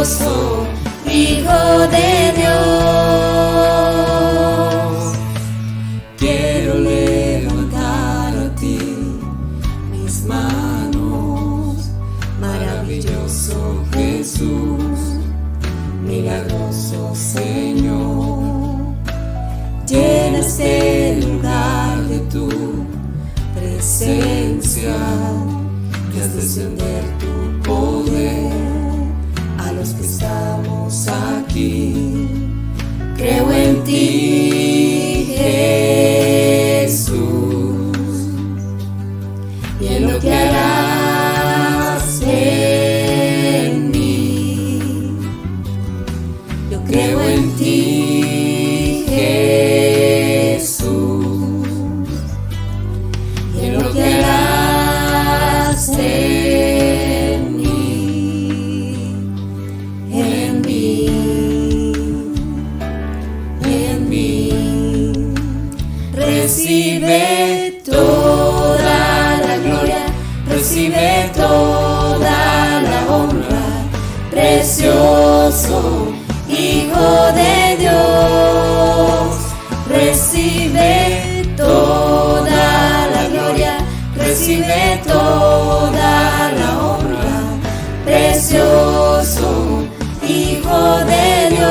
precioso Hijo de Dios. Quiero levantar a ti mis manos, maravilloso Jesús, milagroso Señor. Llena este lugar de tu presencia y haz descender tu poder a los que estamos aquí. Creo en ti, Jesús, y en lo que harás en mí. Yo creo en ti, Jesús, y en lo que harás en mí, en mí, en mí. Recibe toda la gloria, recibe toda la honra, precioso Hijo de Dios. Recibe toda la gloria, recibe toda la honra, precioso Hijo de Dios.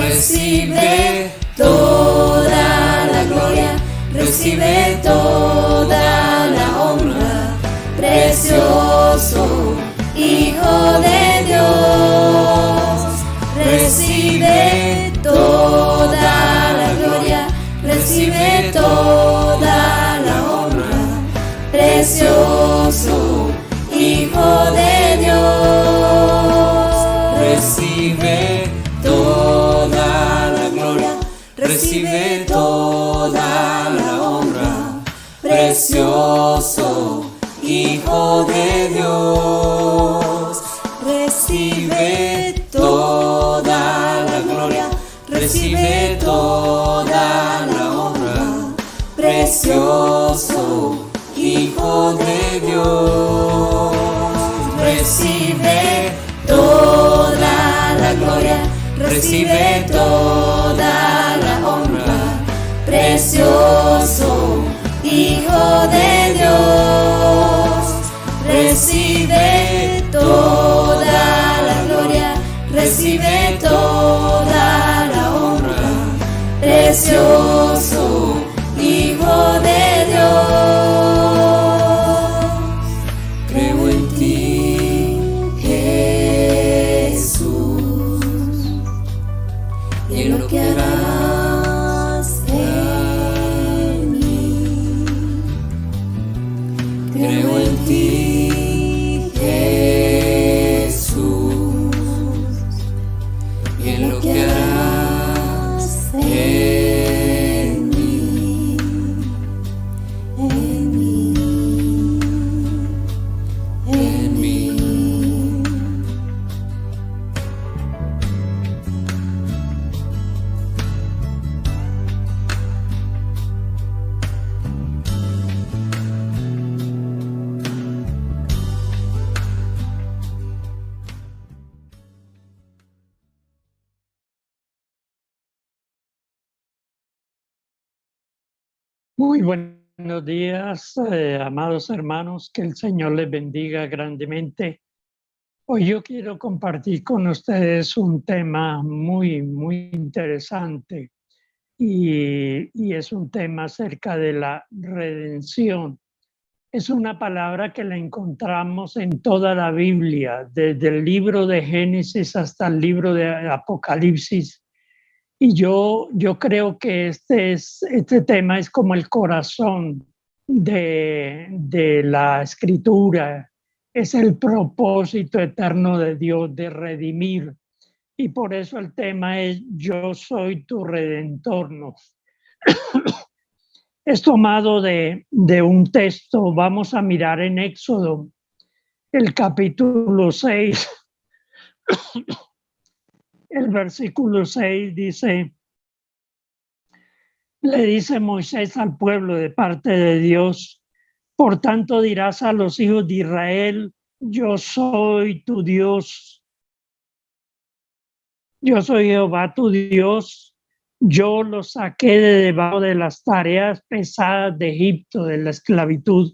Recibe toda la gloria, recibe toda la honra, precioso Hijo de Dios. Recibe toda la gloria, recibe toda la honra, precioso Hijo de Dios. Recibe toda la gloria, recibe toda la honra, precioso Hijo de Dios. Recibe toda la gloria, recibe toda la honra, precioso Hijo de Dios. Recibe toda la gloria, recibe toda la honra, precioso Hijo de Dios. Recibe toda la gloria, recibe toda la honra, precioso Hijo de Dios. Creo en ti, Jesús, y en lo que harás en mí. Creo en ti, Jesús, y en lo que harás en mí, en mí, en mí. Muy buenos días, amados hermanos, que el Señor les bendiga grandemente. Hoy yo quiero compartir con ustedes un tema muy interesante y es un tema acerca de la redención. Es una palabra que la encontramos en toda la Biblia, desde el libro de Génesis hasta el libro de Apocalipsis. Y yo creo que este tema es como el corazón de la Escritura. Es el propósito eterno de Dios de redimir y por eso el tema es Yo soy tu redentor. ¿No? Es tomado de un texto, vamos a mirar en Éxodo, el capítulo 6, el versículo 6 dice, le dice Moisés al pueblo de parte de Dios, por tanto dirás a los hijos de Israel, yo soy tu Dios, yo soy Jehová tu Dios, yo los saqué de debajo de las tareas pesadas de Egipto, de la esclavitud,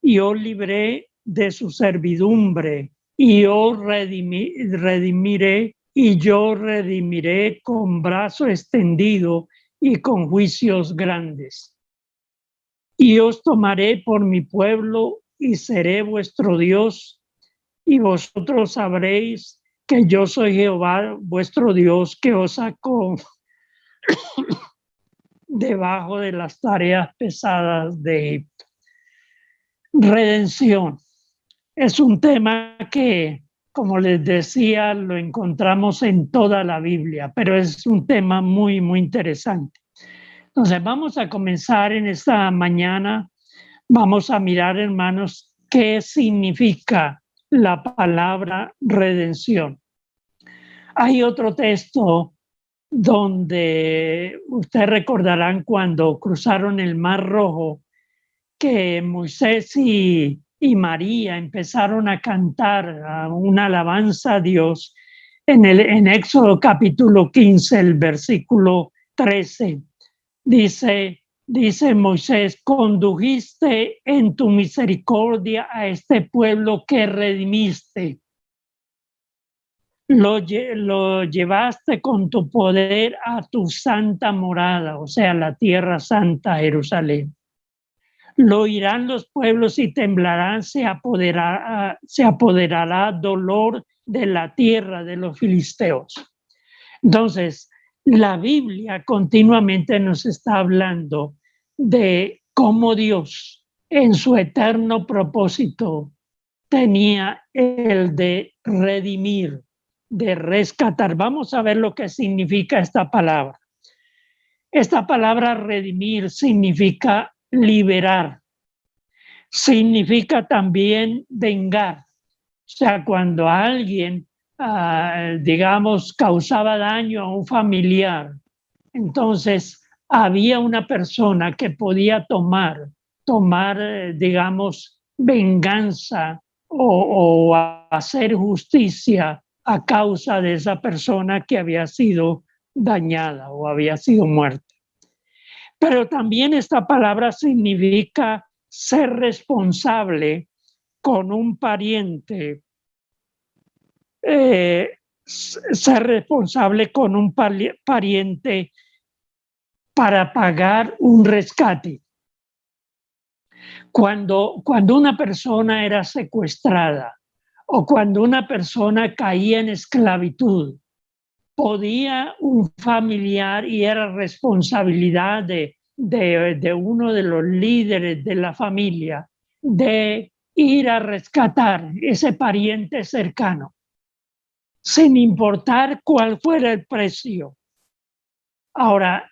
y os libré de su servidumbre, y os redimiré, y yo redimiré con brazo extendido y con juicios grandes. Y os tomaré por mi pueblo y seré vuestro Dios, y vosotros sabréis que yo soy Jehová vuestro Dios, que os sacó debajo de las tareas pesadas de Egipto. Redención es un tema que, como les decía, lo encontramos en toda la Biblia, pero es un tema muy, muy interesante. Entonces vamos a comenzar en esta mañana. Vamos a mirar, hermanos, qué significa la palabra redención. Hay otro texto donde ustedes recordarán cuando cruzaron el Mar Rojo, que Moisés y María empezaron a cantar una alabanza a Dios en Éxodo capítulo 15, el versículo 13. Dice Moisés, condujiste en tu misericordia a este pueblo que redimiste. Lo llevaste con tu poder a tu santa morada, o sea, la tierra santa, Jerusalén. Lo oirán los pueblos y temblarán, se apoderará dolor de la tierra de los filisteos. Entonces, la Biblia continuamente nos está hablando de cómo Dios, en su eterno propósito, tenía el de redimir, de rescatar. Vamos a ver lo que significa esta palabra. Esta palabra redimir significa liberar, significa también vengar. O sea, cuando alguien, digamos, causaba daño a un familiar, entonces había una persona que podía tomar, digamos, venganza o hacer justicia a causa de esa persona que había sido dañada o había sido muerta. Pero también esta palabra significa ser responsable con un pariente, ser responsable con un pariente para pagar un rescate. Cuando una persona era secuestrada o cuando una persona caía en esclavitud, podía un familiar, y era responsabilidad de uno de los líderes de la familia, de ir a rescatar ese pariente cercano, sin importar cuál fuera el precio. Ahora,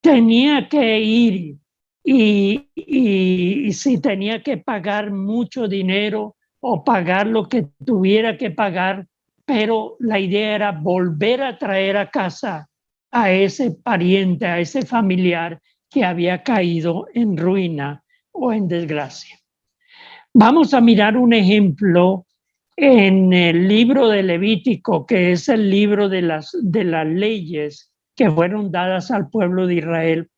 tenía que ir y si tenía que pagar mucho dinero o pagar lo que tuviera que pagar, pero la idea era volver a traer a casa a ese pariente, a ese familiar que había caído en ruina o en desgracia. Vamos a mirar un ejemplo en el libro de Levítico, que es el libro de las leyes que fueron dadas al pueblo de Israel.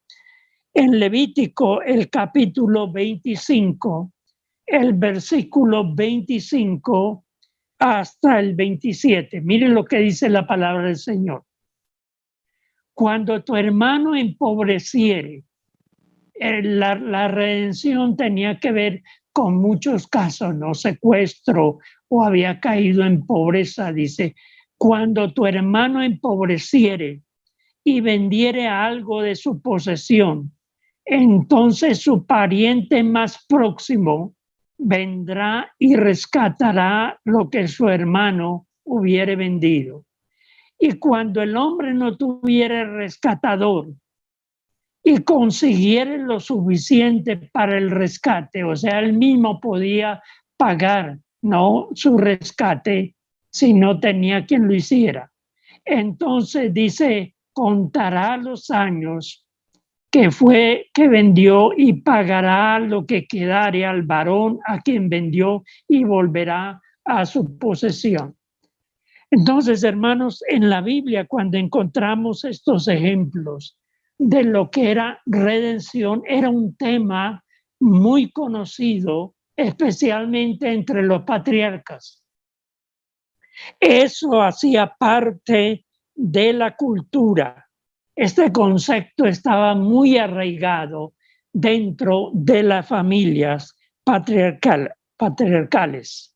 En Levítico, el capítulo 25, el versículo 25 hasta el 27. Miren lo que dice la palabra del Señor. Cuando tu hermano empobreciere, la redención tenía que ver con muchos casos, no secuestro o había caído en pobreza. Dice, cuando tu hermano empobreciere y vendiere algo de su posesión, entonces su pariente más próximo vendrá y rescatará lo que su hermano hubiere vendido. Y cuando el hombre no tuviera rescatador y consiguiera lo suficiente para el rescate, o sea, él mismo podía pagar, ¿no?, su rescate si no tenía quien lo hiciera. Entonces dice, contará los años que vendió y pagará lo que quedare al varón a quien vendió y volverá a su posesión. Entonces, hermanos, en la Biblia, cuando encontramos estos ejemplos de lo que era redención, era un tema muy conocido, especialmente entre los patriarcas. Eso hacía parte de la cultura. Este concepto estaba muy arraigado dentro de las familias patriarcales.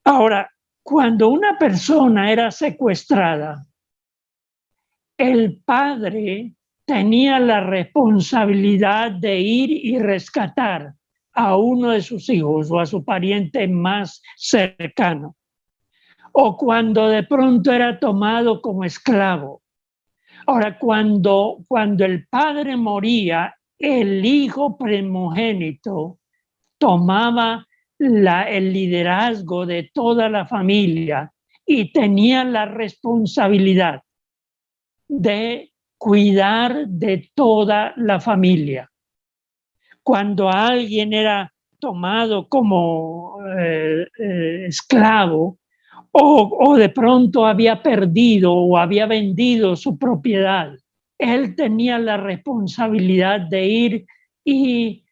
Ahora, cuando una persona era secuestrada, el padre tenía la responsabilidad de ir y rescatar a uno de sus hijos o a su pariente más cercano. O cuando de pronto era tomado como esclavo. Ahora, cuando el padre moría, el hijo primogénito tomaba el liderazgo de toda la familia y tenía la responsabilidad de cuidar de toda la familia. Cuando alguien era tomado como esclavo o de pronto había perdido o había vendido su propiedad, él tenía la responsabilidad de ir y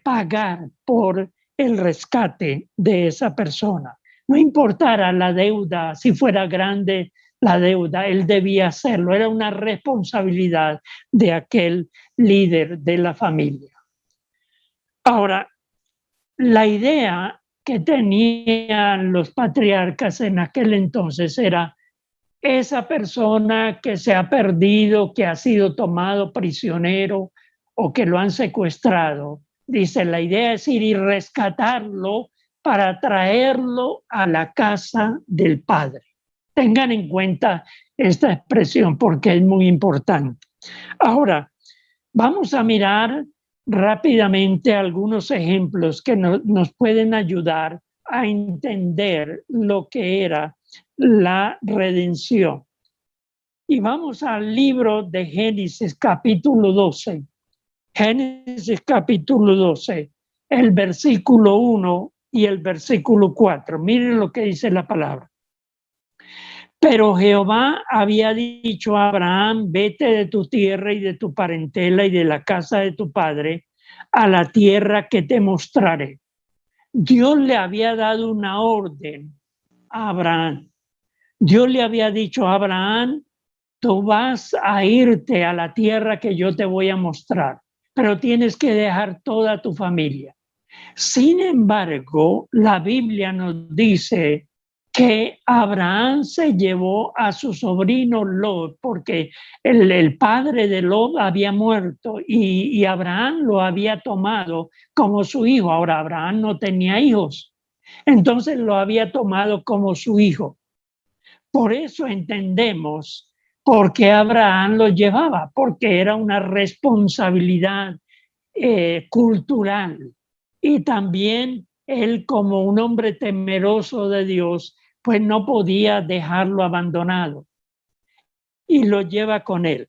pagar por el rescate de esa persona. No importara la deuda, si fuera grande la deuda, él debía hacerlo. Era una responsabilidad de aquel líder de la familia. Ahora, la idea que tenían los patriarcas en aquel entonces era esa persona que se ha perdido, que ha sido tomado prisionero o que lo han secuestrado. Dice, la idea es ir y rescatarlo para traerlo a la casa del Padre. Tengan en cuenta esta expresión porque es muy importante. Ahora, vamos a mirar rápidamente algunos ejemplos que nos pueden ayudar a entender lo que era la redención. Y vamos al libro de Génesis capítulo 12. Génesis capítulo 12, el versículo 1 y el versículo 4. Miren lo que dice la palabra. Pero Jehová había dicho a Abraham, vete de tu tierra y de tu parentela y de la casa de tu padre a la tierra que te mostraré. Dios le había dado una orden a Abraham. Dios le había dicho a Abraham, tú vas a irte a la tierra que yo te voy a mostrar, pero tienes que dejar toda tu familia. Sin embargo, la Biblia nos dice que Abraham se llevó a su sobrino Lot porque el padre de Lot había muerto y Abraham lo había tomado como su hijo. Ahora, Abraham no tenía hijos, entonces lo había tomado como su hijo. Por eso entendemos por qué Abraham lo llevaba, porque era una responsabilidad cultural. Y también él, como un hombre temeroso de Dios, pues no podía dejarlo abandonado y lo lleva con él.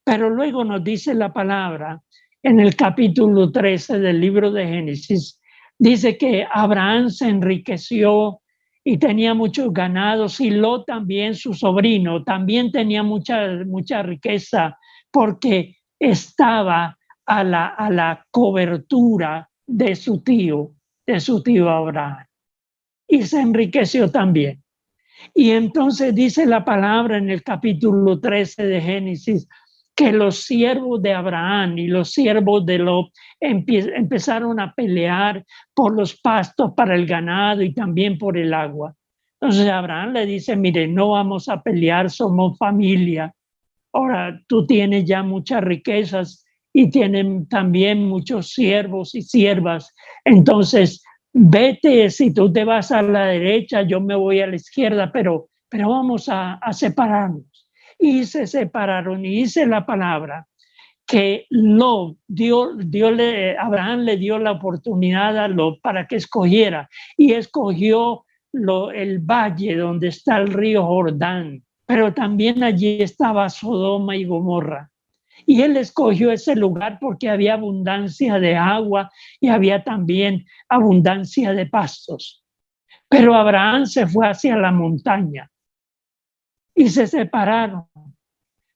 Pero luego nos dice la palabra en el capítulo 13 del libro de Génesis, dice que Abraham se enriqueció y tenía muchos ganados, y Lot también, su sobrino, también tenía mucha riqueza porque estaba a la cobertura de su tío Abraham, y se enriqueció también. Y entonces dice la palabra en el capítulo 13 de Génesis que los siervos de Abraham y los siervos de Lot empezaron a pelear por los pastos para el ganado y también por el agua. Entonces Abraham le dice, mire, no vamos a pelear, somos familia. Ahora tú tienes ya muchas riquezas y tienen también muchos siervos y siervas. Entonces, vete, si tú te vas a la derecha, yo me voy a la izquierda, pero pero vamos a separarnos. Y se separaron, y dice la palabra que Abraham le dio la oportunidad a Lot para que escogiera, y escogió el valle donde está el río Jordán, pero también allí estaba Sodoma y Gomorra. Y él escogió ese lugar porque había abundancia de agua y había también abundancia de pastos. Pero Abraham se fue hacia la montaña y se separaron.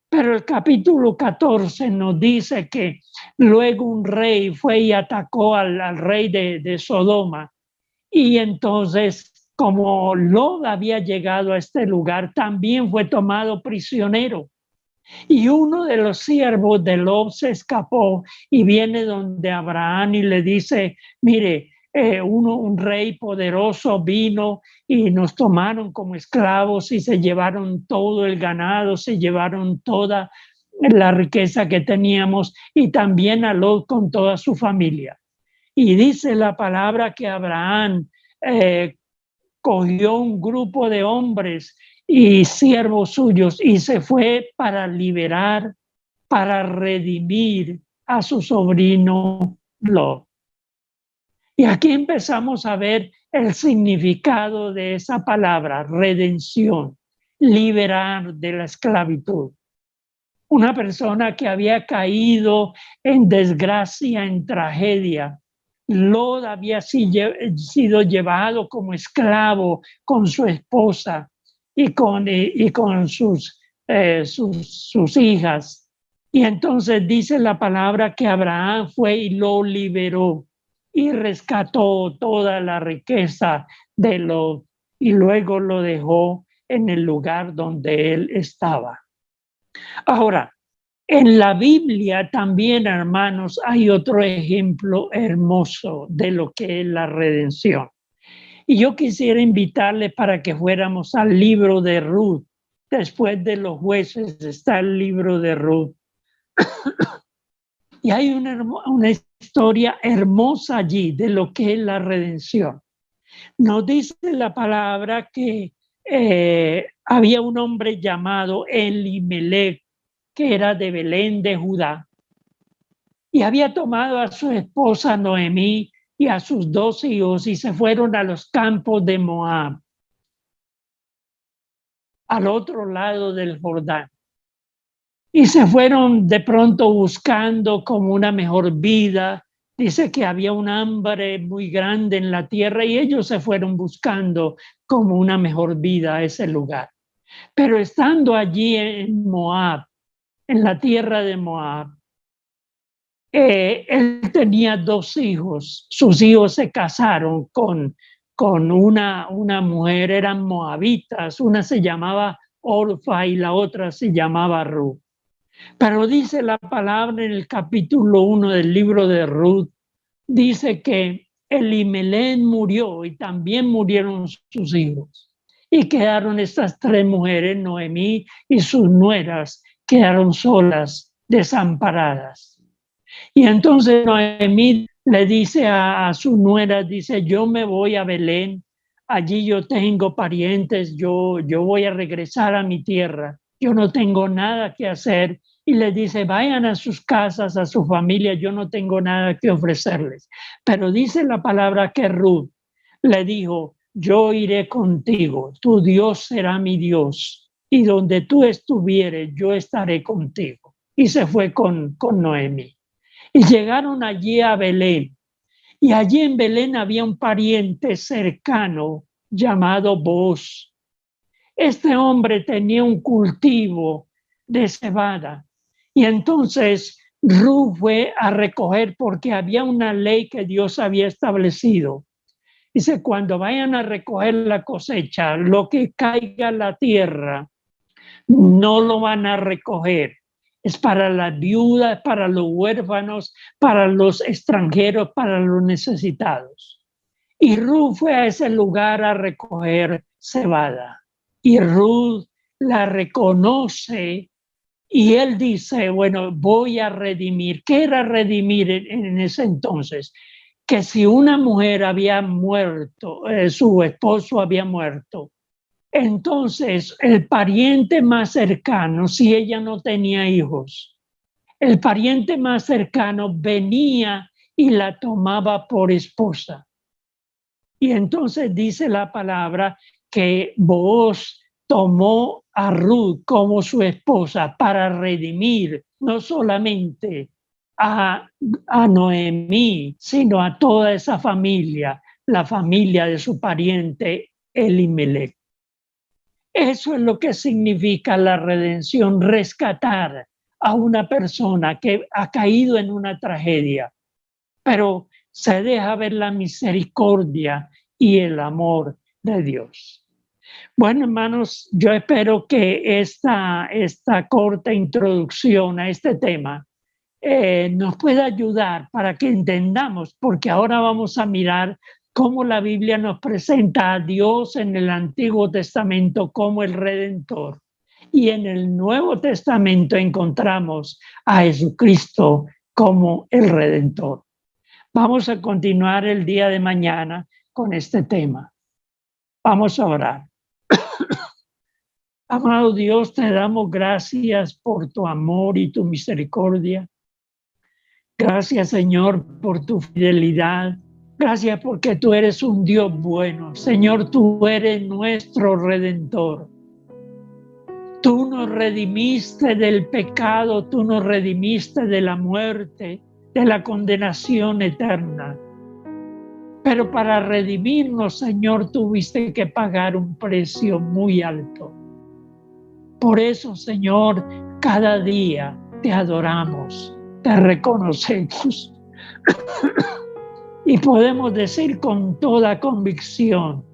Pero el capítulo 14 nos dice que luego un rey fue y atacó al rey de Sodoma. Y entonces, como Lot había llegado a este lugar, también fue tomado prisionero. Y uno de los siervos de Lot se escapó y viene donde Abraham y le dice, mire, un rey poderoso vino y nos tomaron como esclavos y se llevaron todo el ganado, se llevaron toda la riqueza que teníamos y también a Lot con toda su familia. Y dice la palabra que Abraham cogió un grupo de hombres y siervos suyos y se fue para liberar, para redimir a su sobrino Lot. Y aquí empezamos a ver el significado de esa palabra, redención, liberar de la esclavitud. Una persona que había caído en desgracia, en tragedia. Lot había sido llevado como esclavo con su esposa y con sus hijas. Y entonces dice la palabra que Abraham fue y lo liberó y rescató toda la riqueza de Lot y luego lo dejó en el lugar donde él estaba. Ahora, en la Biblia también, hermanos, hay otro ejemplo hermoso de lo que es la redención. Y yo quisiera invitarle para que fuéramos al libro de Ruth. Después de los jueces está el libro de Ruth. Y hay una historia hermosa allí de lo que es la redención. Nos dice la palabra que había un hombre llamado Elimelech, que era de Belén de Judá, y había tomado a su esposa Noemí y a sus 2 hijos y se fueron a los campos de Moab, al otro lado del Jordán. Y se fueron de pronto buscando como una mejor vida. Dice que había un hambre muy grande en la tierra y ellos se fueron buscando como una mejor vida a ese lugar. Pero estando allí en Moab, en la tierra de Moab, él tenía 2 hijos. Sus hijos se casaron con una mujer, eran moabitas. Una se llamaba Orfa y la otra se llamaba Ruth. Pero dice la palabra en el capítulo 1 del libro de Ruth, dice que Elimelech murió y también murieron sus hijos. Y quedaron estas 3 mujeres, Noemí y sus nueras, quedaron solas, desamparadas. Y entonces Noemí le dice a su nuera, dice, yo me voy a Belén, allí yo tengo parientes, yo voy a regresar a mi tierra, yo no tengo nada que hacer. Y le dice, vayan a sus casas, a su familia, yo no tengo nada que ofrecerles. Pero dice la palabra que Ruth le dijo, yo iré contigo, tu Dios será mi Dios, y donde tú estuvieres, yo estaré contigo. Y se fue con Noemí. Y llegaron allí a Belén. Y allí en Belén había un pariente cercano llamado Booz. Este hombre tenía un cultivo de cebada. Y entonces Ruth fue a recoger porque había una ley que Dios había establecido. Dice, cuando vayan a recoger la cosecha, lo que caiga en la tierra, no lo van a recoger. Es para las viudas, para los huérfanos, para los extranjeros, para los necesitados. Y Ruth fue a ese lugar a recoger cebada. Y Ruth la reconoce y él dice, bueno, voy a redimir. ¿Qué era redimir en ese entonces? Que si una mujer había muerto, su esposo había muerto, Entonces, el pariente más cercano, si ella no tenía hijos, el pariente más cercano venía y la tomaba por esposa. Y entonces dice la palabra que Booz tomó a Ruth como su esposa para redimir no solamente a Noemí, sino a toda esa familia, la familia de su pariente Elimelech. Eso es lo que significa la redención, rescatar a una persona que ha caído en una tragedia, pero se deja ver la misericordia y el amor de Dios. Bueno, hermanos, yo espero que esta corta introducción a este tema nos pueda ayudar para que entendamos, porque ahora vamos a mirar cómo la Biblia nos presenta a Dios en el Antiguo Testamento como el Redentor. Y en el Nuevo Testamento encontramos a Jesucristo como el Redentor. Vamos a continuar el día de mañana con este tema. Vamos a orar. Amado Dios, te damos gracias por tu amor y tu misericordia. Gracias, Señor, por tu fidelidad. Gracias porque tú eres un Dios bueno. Señor, tú eres nuestro Redentor. Tú nos redimiste del pecado, tú nos redimiste de la muerte, de la condenación eterna. Pero para redimirnos, Señor, tuviste que pagar un precio muy alto. Por eso, Señor, cada día te adoramos, te reconocemos. Y podemos decir con toda convicción,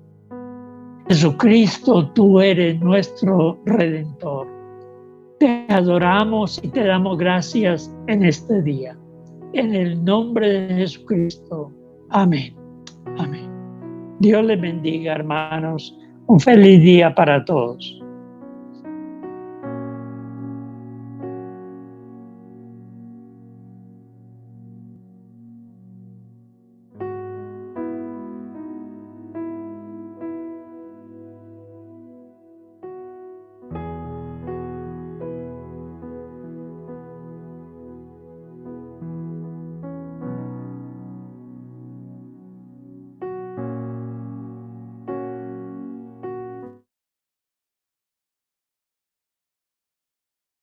Jesucristo, tú eres nuestro Redentor. Te adoramos y te damos gracias en este día. En el nombre de Jesucristo. Amén. Amén. Dios les bendiga, hermanos. Un feliz día para todos.